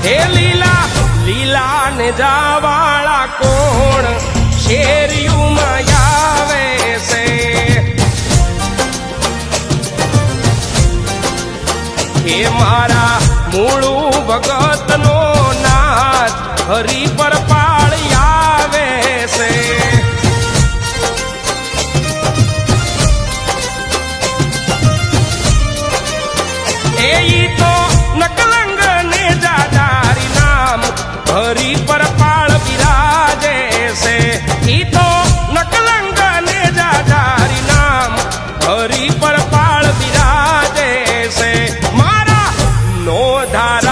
હે લીલા લીલા ને જાવાળા કોણ શેરિયુંમાં આવે છે હે મારા મૂળું ભગતનો નાથ હરી પર પાળી આવે છે એ ઈ તો નકલંગ ને જાજારી નામ હરી પર પાળ બિરાજે છે ઈ તો નકલંગ ને જાજારી નામ હરી પર પાળ બિરાજે છે મારા નો ધાર